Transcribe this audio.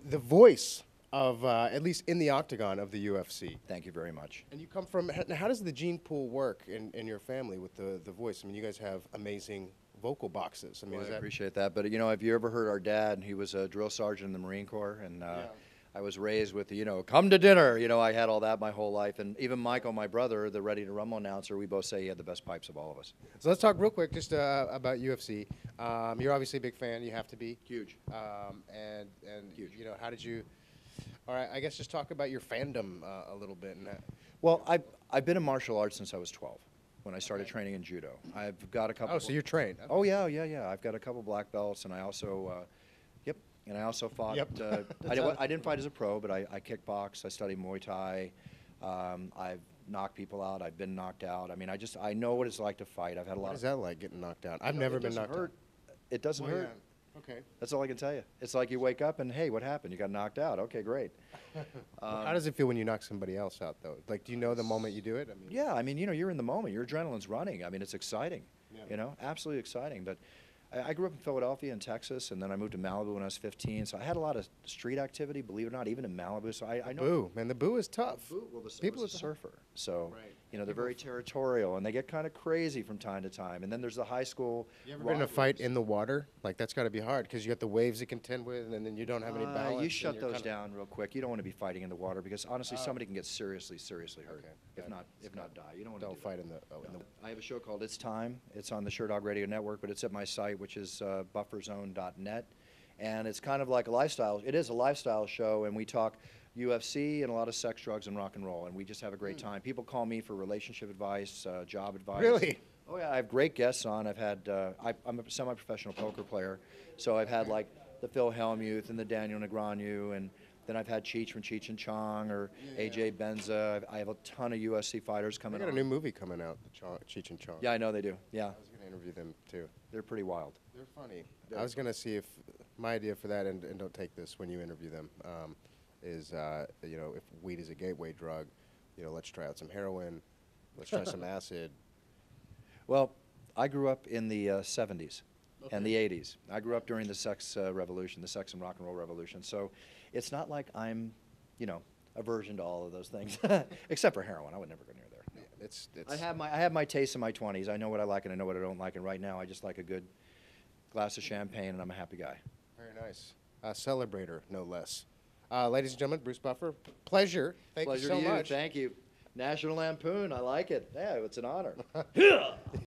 the voice of, at least in the octagon of the UFC. Thank you very much. And you come from, how does the gene pool work in your family with the voice? I mean, you guys have amazing vocal boxes. I mean, Well, is I that? appreciate that. But, you know, have you ever heard our dad? He was a drill sergeant in the Marine Corps, and I was raised with, come to dinner. You know, I had all that my whole life. And even Michael, my brother, the Ready to Rumble announcer, we both say he had the best pipes of all of us. So let's talk real quick just about UFC. You're obviously a big fan. You have to be. Huge. And Huge. you know, how did you? All right, I guess just talk about your fandom a little bit. And Well, I've been in martial arts since I was 12 when I started training in judo. I've got a couple. oh, so you're trained. Oh, yeah, yeah, yeah. I've got a couple black belts, and I also, yep, and I also fought. Yep. I didn't fight as a pro, but I kickboxed. I studied Muay Thai. I've knocked people out. I've been knocked out. I mean, I know what it's like to fight. I've had a lot What of. is that like getting knocked out? I've never been knocked out. It doesn't Well, hurt. yeah. Okay. That's all I can tell you. It's like you wake up and, hey, what happened? You got knocked out. Okay, great. How does it feel when you knock somebody else out, though? Like, do you know the moment you do it? I mean, Yeah, I mean, you're in the moment. Your adrenaline's running. I mean, it's exciting. Yeah. Absolutely exciting. But I grew up in Philadelphia and Texas, and then I moved to Malibu when I was 15. So I had a lot of street activity, believe it or not, even in Malibu. So I know. Boo, man, the boo is tough. Well, People was a surfer. So, Right. they're very territorial, and they get kind of crazy from time to time. And then there's the high school. You ever been in a fight in the water? Like, that's got to be hard because you got the waves to contend with, and then you don't have any balance. You and shut you're those kinda- down real quick. You don't want to be fighting in the water because honestly, somebody can get seriously hurt. Okay. If not die. You don't want to Don't do fight that. in the. Oh, in the I have a show called It's Time. It's on the Sherdog Radio Network, but it's at my site, which is bufferzone.net. And it's kind of like a lifestyle. It is a lifestyle show, and we talk UFC and a lot of sex, drugs, and rock and roll, and we just have a great time. People call me for relationship advice, job advice. Really? Oh, yeah. I have great guests on. I've had, I'm a semi-professional poker player, so I've had like the Phil Hellmuth and the Daniel Negreanu, and then I've had Cheech from Cheech and Chong or AJ Benza. I have a ton of UFC fighters They coming got on. a new movie coming out, Cheech and Chong. Yeah, I know they do. Yeah, I was going to interview them too. they're pretty wild. They're funny. I was going to see if my idea for that, and don't take this when you interview them, is if weed is a gateway drug, let's try out some heroin, let's try some acid. Well, I grew up in the 70s and the 80s. I grew up during the sex revolution, the sex and rock and roll revolution. So it's not like I'm, aversion to all of those things, except for heroin. I would never go near there. Yeah, it's. I have my tastes in my 20s. I know what I like and I know what I don't like. And right now, I just like a good glass of champagne, and I'm a happy guy. Very nice. Celebrator, no less. Ladies and gentlemen, Bruce Buffer, pleasure. Thank Pleasure you so to you. much. Thank you. National Lampoon. I like it. Yeah, it's an honor.